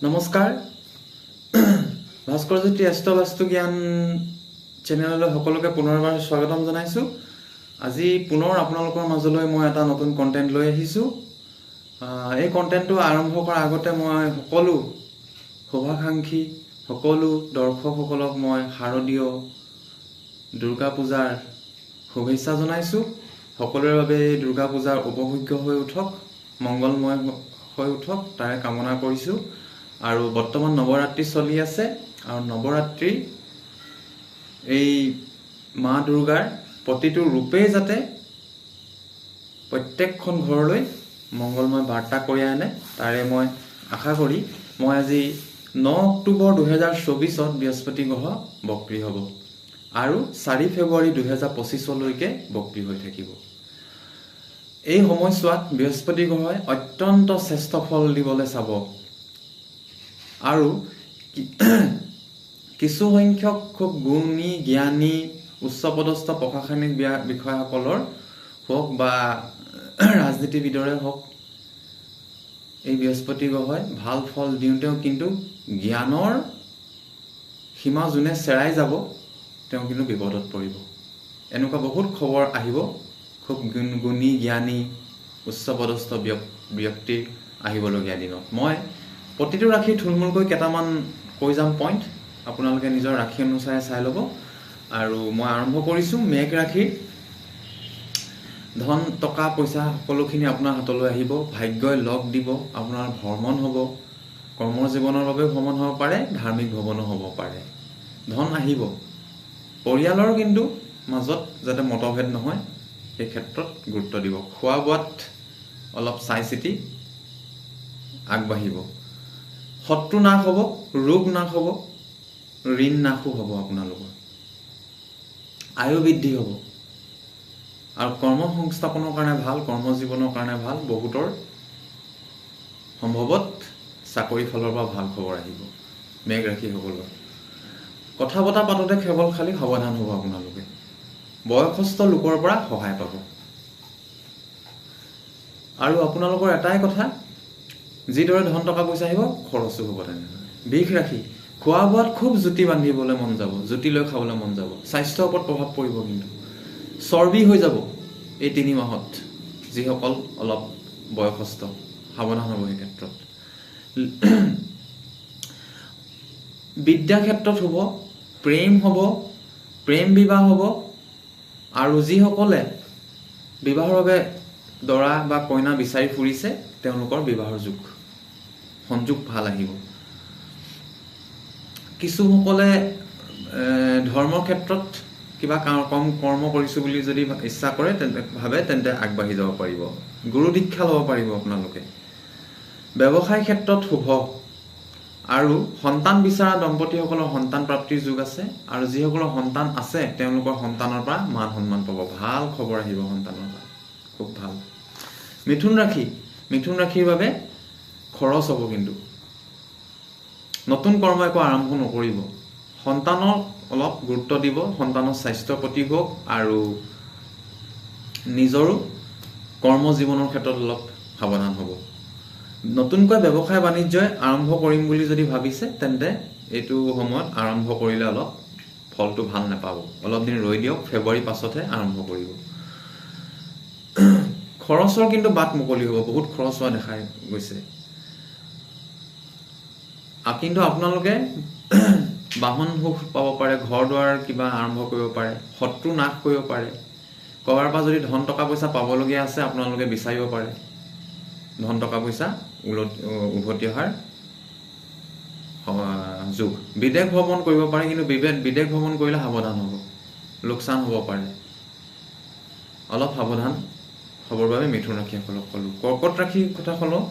নমস্কাৰ ভাস্কৰজ্যোতি এষ্ট্ৰবাস্তু জ্ঞান চেনেললৈ সকলোকে পুনৰবাৰ স্বাগতম জনাইছোঁ। আজি পুনৰ আপোনালোকৰ মাজলৈ মই এটা নতুন কণ্টেণ্ট লৈ আহিছোঁ। এই কণ্টেণ্টটো আৰম্ভ কৰাৰ আগতে মই সকলো শুভাকাংক্ষী সকলো দৰ্শকসকলক মই শাৰদীয় দুৰ্গা পূজাৰ শুভেচ্ছা জনাইছোঁ। সকলোৰে বাবে দুৰ্গা পূজাৰ উপভোগ্য হৈ উঠক, মংগলময় হৈ উঠক তাৰে কামনা কৰিছোঁ। আৰু বৰ্তমান নৱৰাত্ৰি চলি আছে আৰু নৱৰাত্ৰি এই মা দুৰ্গাৰ প্ৰতিটো ৰূপেই যাতে প্ৰত্যেকখন ঘৰলৈ মংগলময় বাৰ্তা কঢ়িয়াই আনে তাৰে মই আশা কৰি মই আজি 9 অক্টোবৰ 2024 বৃহস্পতি গ্ৰহ বক্ৰী হ'ব আৰু 4 ফেব্ৰুৱাৰী 2025লৈকে বক্ৰী হৈ থাকিব। এই সময়ছোৱাত বৃহস্পতি গ্ৰহই অত্যন্ত শ্ৰেষ্ঠ ফল দিবলৈ চাব আৰু কিছু সংখ্যক খুব গুণী জ্ঞানী উচ্চপদস্থ প্ৰশাসনিক বিষয়াসকলৰ হওক বা ৰাজনীতিবিদৰে হওক এই বৃহস্পতি গ্ৰহই ভাল ফল দিওঁতেও কিন্তু জ্ঞানৰ সীমা যোনে চেৰাই যাব তেওঁ কিন্তু বিপদত পৰিব। এনেকুৱা বহুত খবৰ আহিব, খুব গুণী জ্ঞানী উচ্চপদস্থ ব্যক্তি আহিবলগীয়া দিনত। মই প্ৰতিটো ৰাশি থুলমূলকৈ কেইটামান কৈ যাম পইণ্ট, আপোনালোকে নিজৰ ৰাশি অনুসাৰে চাই ল'ব। আৰু মই আৰম্ভ কৰিছোঁ মেঘ ৰাশিৰ। ধন টকা পইচা সকলোখিনি আপোনাৰ হাতলৈ আহিব, ভাগ্যই লগ দিব, আপোনাৰ ভ্ৰমণ হ'ব, কৰ্মৰ জীৱনৰ বাবে ভ্ৰমণ হ'ব পাৰে, ধাৰ্মিক ভ্ৰমণো হ'ব পাৰে। ধন আহিব, পৰিয়ালৰ কিন্তু মাজত যাতে মতভেদ নহয় সেই ক্ষেত্ৰত গুৰুত্ব দিব। খোৱা বোৱাত অলপ চাই চিতি আগবাঢ়িব। শত্ৰু নাশ হ'ব, ৰোগ নাশ হ'ব, ঋণ নাশো হ'ব আপোনালোকৰ, আয়ু বৃদ্ধি হ'ব আৰু কৰ্ম সংস্থাপনৰ কাৰণে ভাল, কৰ্মজীৱনৰ কাৰণে ভাল। বহুতৰ সম্ভৱত চাকৰি ফালৰ পৰা ভাল খবৰ আহিব মেঘ ৰাশিসকলৰ। কথা বতৰা পাতোঁতে কেৱল খালি সাৱধান হ'ব আপোনালোকে। বয়সস্থ লোকৰ পৰা সহায় পাব। আৰু আপোনালোকৰ এটাই কথা, যিদৰে ধন টকা পইচা আহিব খৰচো হ'ব তেনেদৰে। বৃষ ৰাশি, খোৱা বোৱাত খুব জুতি বান্ধিবলৈ মন যাব, জুতি লৈ খাবলৈ মন যাব, স্বাস্থ্যৰ ওপৰত প্ৰভাৱ পৰিব, কিন্তু চৰ্বি হৈ যাব এই 3 মাহত। যিসকল অলপ বয়সস্থ সাৱধান হ'ব এই ক্ষেত্ৰত। বিদ্যা ক্ষেত্ৰত হ'ব, প্ৰেম হ'ব, প্ৰেম বিবাহ হ'ব। আৰু যিসকলে বিবাহৰ বাবে দৰা বা কইনা বিচাৰি ফুৰিছে তেওঁলোকৰ বিবাহৰ সংযোগ ভাল আহিব। কিছুসকলে ধৰ্মৰ ক্ষেত্ৰত কিবা কৰ্ম কৰিছোঁ বুলি যদি ইচ্ছা কৰে তেন্তে আগবাঢ়ি যাব পাৰিব, গুৰু দীক্ষা ল'ব পাৰিব আপোনালোকে। ব্যৱসায় ক্ষেত্ৰত শুভ আৰু সন্তান বিচৰা দম্পতীসকলৰ সন্তান প্ৰাপ্তিৰ যোগ আছে। আৰু যিসকলৰ সন্তান আছে তেওঁলোকৰ সন্তানৰ পৰা মান সন্মান পাব, ভাল খবৰ আহিব সন্তানৰ পৰা, খুব ভাল। মিথুন ৰাশি, মিথুন ৰাশিৰ বাবে খৰচ হ'ব, কিন্তু নতুন কৰ্ম একো আৰম্ভ নকৰিব। সন্তানক অলপ গুৰুত্ব দিব, সন্তানৰ স্বাস্থ্যৰ প্ৰতি হওক আৰু নিজৰো কৰ্মজীৱনৰ ক্ষেত্ৰত অলপ সাৱধান হ'ব। নতুনকৈ ব্যৱসায় বাণিজ্যই আৰম্ভ কৰিম বুলি যদি ভাবিছে তেন্তে এইটো সময়ত আৰম্ভ কৰিলে অলপ ফলটো ভাল নাপাব, অলপ দিন ৰৈ দিয়ক, ফেব্ৰুৱাৰী পাছতহে আৰম্ভ কৰিব। খৰচৰ কিন্তু বাট মুকলি হ'ব, বহুত খৰচ হোৱা দেখা গৈছে। কিন্তু আপোনালোকে বাহন সুখ পাব পাৰে, ঘৰ দুৱাৰ কিবা আৰম্ভ কৰিব পাৰে, শত্ৰু নাশ কৰিব পাৰে। ক'ৰবাৰ পৰা যদি ধন টকা পইচা পাবলগীয়া আছে আপোনালোকে বিচাৰিব পাৰে, ধন টকা পইচা উভতি অহাৰ যোগ। বিদেশ ভ্ৰমণ কৰিব পাৰে, কিন্তু বিদেশ ভ্ৰমণ কৰিলে সাৱধান হ'ব, লোকচান হ'ব পাৰে, অলপ সাৱধান হ'বৰ বাবে মিথুন ৰাশিসকলক ক'লোঁ। কৰ্কট ৰাশিৰ কথা ক'লোঁ।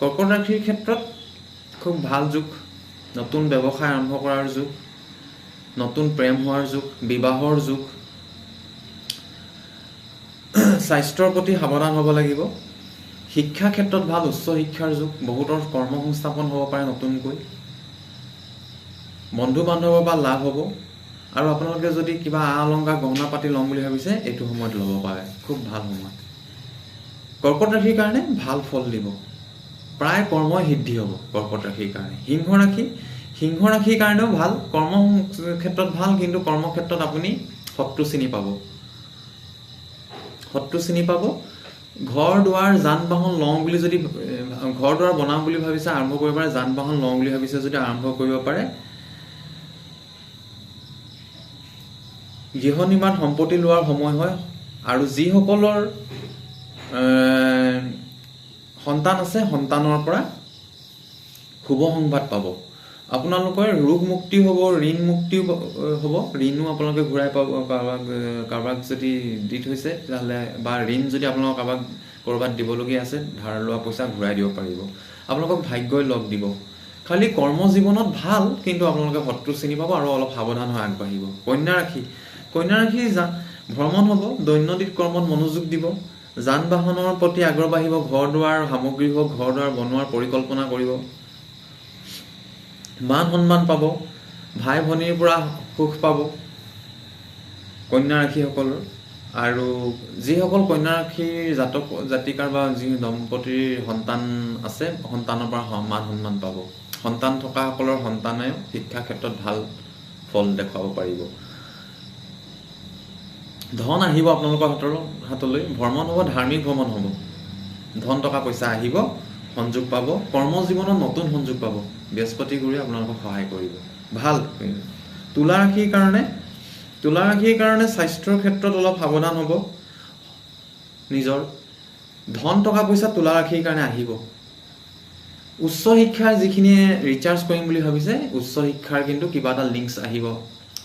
কৰ্কট ৰাশিৰ ক্ষেত্ৰত খুব ভাল যুগ, নতুন ব্যৱসায় আৰম্ভ কৰাৰ যুগ, নতুন প্ৰেম হোৱাৰ যুগ, বিবাহৰ যুগ। স্বাস্থ্যৰ প্ৰতি সাৱধান হ'ব লাগিব। শিক্ষা ক্ষেত্ৰত ভাল, উচ্চ শিক্ষাৰ যুগ, বহুতৰ কৰ্ম সংস্থাপন হ'ব পাৰে নতুনকৈ, বন্ধু বান্ধৱৰ পৰা লাভ হ'ব। আৰু আপোনালোকে যদি কিবা অলংকাৰ গহনা পাতি ল'ম বুলি ভাবিছে এইটো সময়ত ল'ব পাৰে, খুব ভাল সময়। কৰ্কট ৰাশিৰ কাৰণে ভাল ফল দিব। প্ৰায় কৰ্মই সিদ্ধি হ'ব কৰ্কট ৰাশিৰ কাৰণে। সিংহ ৰাশিৰ কাৰণেও ভাল, কৰ্ম ক্ষেত্ৰত ভাল, কিন্তু কৰ্ম ক্ষেত্ৰত আপুনি শত্ৰু চিনি পাব। ঘৰ দুৱাৰ যান বাহন লওঁ বুলি যদি ঘৰ দুৱাৰ বনাম বুলি ভাবিছে আৰম্ভ কৰিব পাৰে, যান বাহন লওঁ বুলি ভাবিছে যদি আৰম্ভ কৰিব পাৰে। গৃহ নিৰ্মাণ সম্পত্তি লোৱাৰ সময় হয়। আৰু যিসকলৰ সন্তান আছে সন্তানৰ পৰা শুভ সংবাদ পাব। আপোনালোকৰ ৰোগ মুক্তি হ'ব, ঋণ মুক্তিও হ'ব। ঋণো আপোনালোকে ঘূৰাই পাব। কাৰোবাক যদি দি থৈছে তেতিয়াহ'লে, বা ঋণ যদি আপোনালোকৰ কাৰোবাক ক'ৰবাত দিবলগীয়া আছে, ধাৰ লোৱা পইচা ঘূৰাই দিব পাৰিব। আপোনালোকক ভাগ্যই লগ দিব। খালি কৰ্ম জীৱনত ভাল, কিন্তু আপোনালোকে শত্ৰু চিনি পাব আৰু অলপ সাৱধান হৈ আগবাঢ়িব। কন্যা ৰাশি ভ্ৰমণ হ'ব, দৈনন্দিন কৰ্মত মনোযোগ দিব, যান বাহনৰ প্ৰতি আগ্ৰহ বাঢ়িব, ঘৰ দুৱাৰ সামগ্ৰী হওক, ঘৰ দুৱাৰ বনোৱাৰ পৰিকল্পনা কৰিব, মান সন্মান পাব, ভাই ভনীৰ পৰা সুখ পাব কন্যা ৰাশিসকলৰ। আৰু যিসকল কন্যা ৰাশিৰ জাতিকাৰ বা যি দম্পতীৰ সন্তান আছে, সন্তানৰ পৰা মান সন্মান পাব। সন্তান থকাসকলৰ সন্তানে শিক্ষা ক্ষেত্ৰত ভাল ফল দেখুৱাব পাৰিব। ধন আহিব আপোনালোকৰ হাতলৈ। ভ্ৰমণ হ'ব, ধাৰ্মিক ভ্ৰমণ হ'ব, ধন টকা পইচা আহিব, সংযোগ পাব। কৰ্ম জীৱনত নতুন সংযোগ পাব। বৃহস্পতি গুৰুৱে আপোনালোকক সহায় কৰিব। ভাল। তুলা ৰাশিৰ কাৰণে স্বাস্থ্যৰ ক্ষেত্ৰত অলপ সাৱধান হ'ব নিজৰ। ধন টকা পইচা তুলা ৰাশিৰ কাৰণে আহিব। উচ্চ শিক্ষাৰ যিখিনিয়ে ৰিচাৰ্জ কৰিম বুলি ভাবিছে, উচ্চ শিক্ষাৰ কিন্তু কিবা এটা লিংকছ আহিব।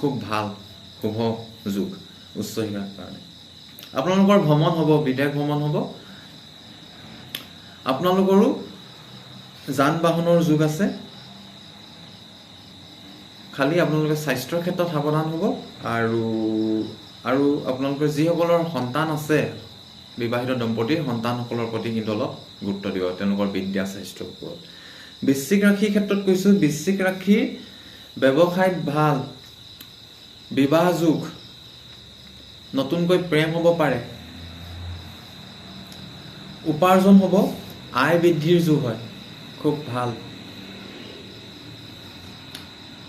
খুব ভাল, শুভ যোগ উচ্চ শিক্ষাৰ কাৰণে। আপোনালোকৰ ভ্ৰমণ হ'ব, বিদেশ ভ্ৰমণ হ'ব। আপোনালোকৰো যান বাহনৰ যোগ আছে। খালি আপোনালোকে স্বাস্থ্যৰ ক্ষেত্ৰত সাৱধান হ'ব। আৰু আপোনালোকৰ যিসকলৰ সন্তান আছে, বিবাহিত দম্পতীৰ সন্তানসকলৰ প্ৰতি কিন্তু অলপ গুৰুত্ব দিব, তেওঁলোকৰ বিদ্যা স্বাস্থ্যৰ ওপৰত। বৃশ্চিক ৰাশিৰ ক্ষেত্ৰত কৈছোঁ, বৃশ্চিক ৰাশিৰ ব্যৱসায়ত ভাল, বিবাহ যোগ, নতুনকৈ প্ৰেম হ'ব পাৰে, উপাৰ্জন হ'ব, আয় বৃদ্ধিৰ যোগ হয়, খুব ভাল।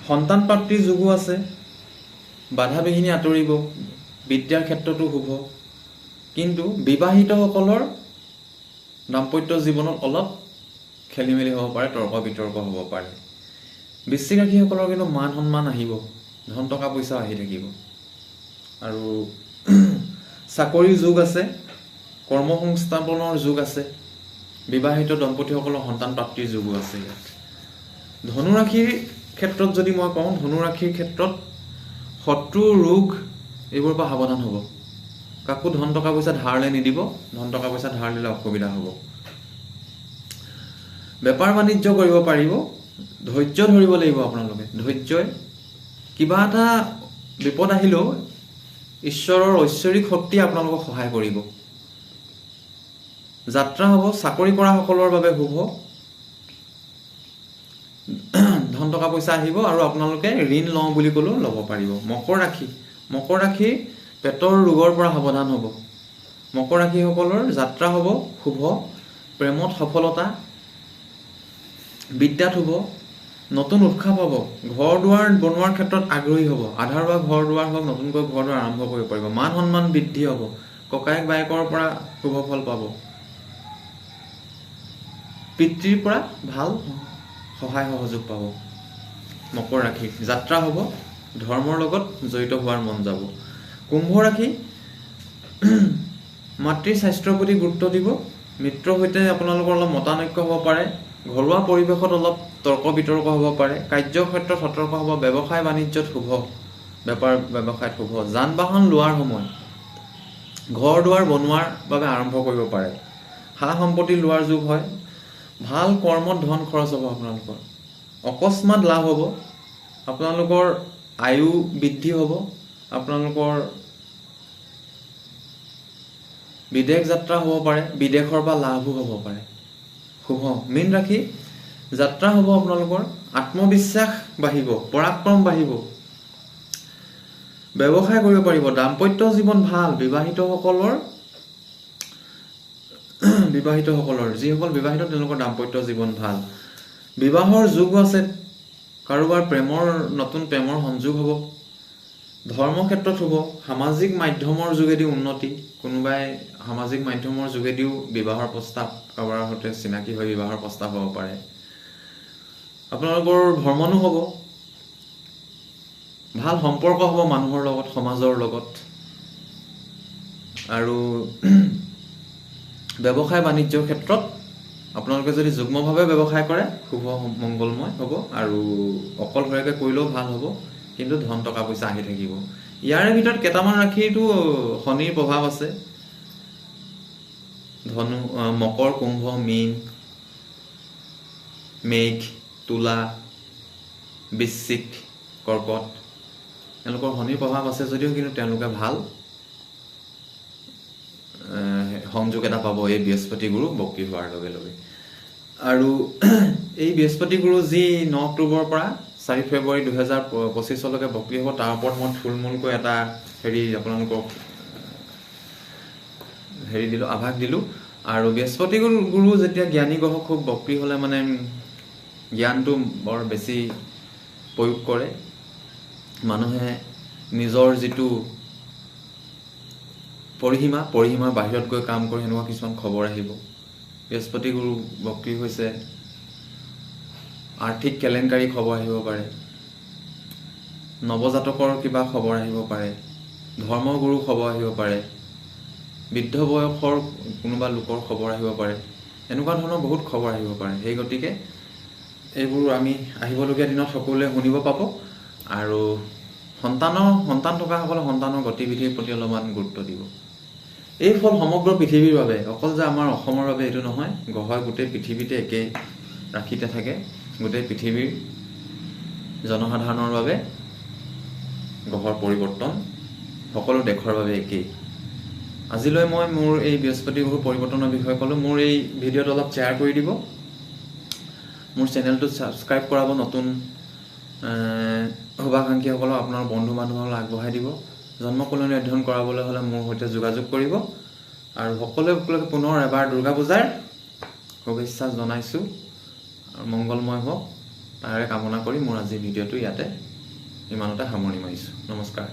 সন্তান প্ৰাপ্তিৰ যোগো আছে, বাধা বিঘিনি আঁতৰিব, বিদ্যাৰ ক্ষেত্ৰতো শুভ। কিন্তু বিবাহিতসকলৰ দাম্পত্য জীৱনত অলপ খেলি মেলি হ'ব পাৰে, তৰ্ক বিতৰ্ক হ'ব পাৰে। বৃশ্চিক ৰাশিসকলৰ কিন্তু মান সন্মান আহিব, ধন টকা পইচা আহি থাকিব। আৰু চাকৰিৰ যোগ আছে, কৰ্ম সংস্থাপনৰ যোগ আছে, বিবাহিত দম্পতীসকলৰ সন্তান প্ৰাপ্তিৰ যোগো আছে ইয়াত। ধনুৰাশিৰ ক্ষেত্ৰত যদি মই কওঁ, ধনুৰাশিৰ ক্ষেত্ৰত শত্ৰু ৰোগ এইবোৰৰ পৰা সাৱধান হ'ব। কাকো ধন টকা পইচা ধাৰলৈ নিদিব, ধন টকা পইচা ধাৰ দিলে অসুবিধা হ'ব। বেপাৰ বাণিজ্য কৰিব পাৰিব, ধৈৰ্য ধৰিব লাগিব আপোনালোকে। ধৈৰ্যই কিবা এটা বিপদ আহিলেও ঈশ্বৰৰ ঐশ্বৰিক শক্তিয়ে আপোনালোকক সহায় কৰিব। যাত্ৰা হ'ব, চাকৰি কৰা সকলৰ বাবে শুভ, ধন টকা পইচা আহিব আৰু আপোনালোকে ঋণ লওঁ বুলি ক'লেও ল'ব পাৰিব। মকৰ ৰাশি পেটৰ ৰোগৰ পৰা সাৱধান হ'ব। মকৰ ৰাশিসকলৰ যাত্ৰা হ'ব শুভ, প্ৰেমত সফলতা, বিদ্যাত শুভ, নতুন উৎসাহ পাব, ঘৰ দুৱাৰ বনোৱাৰ ক্ষেত্ৰত আগ্ৰহী হ'ব। আধাৰুৱা ঘৰ দুৱাৰ হওক, নতুনকৈ ঘৰ দুৱাৰ আৰম্ভ কৰিব পাৰিব। মান সন্মান বৃদ্ধি হ'ব, ককায়েক বায়েকৰ পৰা শুভ ফল পাব, পিতৃৰ পৰা ভাল সহায় সহযোগ পাব। মকৰ ৰাশি যাত্ৰা হ'ব, ধৰ্মৰ লগত জড়িত হোৱাৰ মন যাব। কুম্ভ ৰাশি মাতৃৰ স্বাস্থ্যৰ প্ৰতি গুৰুত্ব দিব। মিত্ৰৰ সৈতে আপোনালোকৰ অলপ মতানৈক্য হ'ব পাৰে, ঘৰুৱা পৰিৱেশত অলপ তৰ্ক বিতৰ্ক হ'ব পাৰে, কাৰ্যক্ষেত্ৰত সতৰ্ক হ'ব, ব্যৱসায় বাণিজ্যত শুভ, ব্যৱসায়ত শুভ। যান বাহন লোৱাৰ সময়, ঘৰ দুৱাৰ বনোৱাৰ বাবে আৰম্ভ কৰিব পাৰে, সা সম্পত্তি লোৱাৰ যোগ হয়। ভাল কৰ্মত ধন খৰচ হ'ব আপোনালোকৰ, অকস্মাত লাভ হ'ব, আপোনালোকৰ আয়ু বৃদ্ধি হ'ব, আপোনালোকৰ বিদেশ যাত্ৰা হ'ব পাৰে, বিদেশৰ পৰা লাভো হ'ব পাৰে, শুভ। মীন ৰাশি যাত্ৰা হ'ব আপোনালোকৰ, আত্মবিশ্বাস বাঢ়িব, পৰাক্ৰম বাঢ়িব, ব্যৱসায় কৰিব পাৰিব, দাম্পত্য জীৱন ভাল, বিবাহিতসকলৰ বিবাহিতসকলৰ, যিসকল বিবাহিত তেওঁলোকৰ দাম্পত্য জীৱন ভাল। বিবাহৰ যোগো আছে, কাৰোবাৰ নতুন প্ৰেমৰ সংযোগ হ'ব, ধৰ্ম ক্ষেত্ৰত হ'ব, সামাজিক মাধ্যমৰ যোগেদি উন্নতি, কোনোবাই সামাজিক মাধ্যমৰ যোগেদিও বিবাহৰ প্ৰস্তাৱ, কাৰোবাৰ সৈতে চিনাকি হৈ বিবাহৰ প্ৰস্তাৱ হ'ব পাৰে। আপোনালোকৰ ভ্ৰমণো হ'ব, ভাল সম্পৰ্ক হ'ব মানুহৰ লগত, সমাজৰ লগত। আৰু ব্যৱসায় বাণিজ্যৰ ক্ষেত্ৰত আপোনালোকে যদি যুগ্মভাৱে ব্যৱসায় কৰে শুভ মংগলময় হ'ব, আৰু অকলশৰীয়াকৈ কৰিলেও ভাল হ'ব, কিন্তু ধন টকা পইচা আহি থাকিব। ইয়াৰে ভিতৰত কেইটামান ৰাশিটো শনিৰ প্ৰভাৱ আছে, মকৰ, কুম্ভ, মীন, মেঘ, তুলা, বৃশ্চিক, কৰ্কট, তেওঁলোকৰ শনিৰ প্ৰভাৱ আছে যদিও কিন্তু তেওঁলোকে ভাল সংযোগ এটা পাব এই বৃহস্পতি গুৰু বক্ৰী হোৱাৰ লগে লগে। আৰু এই বৃহস্পতি গুৰু যি 9 অক্টোবৰৰ পৰা 4 ফেব্ৰুৱাৰী 2025 বক্ৰী হ'ব, তাৰ ওপৰত মই থুলমূলকৈ এটা আপোনালোকক আভাস দিলোঁ। আৰু বৃহস্পতি গুৰু যেতিয়া জ্ঞানী গ্ৰহ খুব বক্ৰী হ'লে মানে জ্ঞানটো বৰ বেছি প্ৰয়োগ কৰে, মানুহে নিজৰ যিটো পৰিসীমাৰ বাহিৰত গৈ কাম কৰে, সেনেকুৱা কিছুমান খবৰ আহিব। বৃহস্পতি গুৰু বক্ৰী হৈছে, আৰ্থিক কেলেংকাৰী খবৰ আহিব পাৰে, নৱজাতকৰ কিবা খবৰ আহিব পাৰে, ধৰ্মগুৰু খবৰ আহিব পাৰে, বৃদ্ধ বয়সৰ কোনোবা লোকৰ খবৰ আহিব পাৰে, এনেকুৱা ধৰণৰ বহুত খবৰ আহিব পাৰে। সেই গতিকে এইবোৰ আমি আহিবলগীয়া দিনত সকলোৱে শুনিব পাব। আৰু সন্তান থকাসকলে সন্তানৰ গতিবিধিৰ প্ৰতি অলপমান গুৰুত্ব দিব। এই ফল সমগ্ৰ পৃথিৱীৰ বাবে, অকল যে আমাৰ অসমৰ বাবে এইটো নহয়, গ্ৰহই গোটেই পৃথিৱীতে একেই ৰাশিতে থাকে। গোটেই পৃথিৱীৰ জনসাধাৰণৰ বাবে গ্ৰহৰ পৰিৱৰ্তন সকলো দেশৰ বাবে একেই। আজিলৈ মই মোৰ এই বৃহস্পতি গুৰু পৰিৱৰ্তনৰ বিষয়ে ক'লোঁ। মোৰ এই ভিডিঅ'টো অলপ শ্বেয়াৰ কৰি দিব, মোৰ চেনেলটো ছাবস্ক্ৰাইব কৰাব, নতুন শুভাকাংক্ষীসকলক আপোনাৰ বন্ধু বান্ধৱসকলক আগবঢ়াই দিব। জন্মকুলনী অধ্যয়ন কৰাবলৈ হ'লে মোৰ সৈতে যোগাযোগ কৰিব। আৰু সকলোকে পুনৰ এবাৰ দুৰ্গা পূজাৰ শুভেচ্ছা জনাইছোঁ, আৰু মংগলময় হওক তাৰে কামনা কৰি মোৰ আজি ভিডিঅ'টো ইয়াতে ইমানতে সামৰণি মাৰিছোঁ। নমস্কাৰ।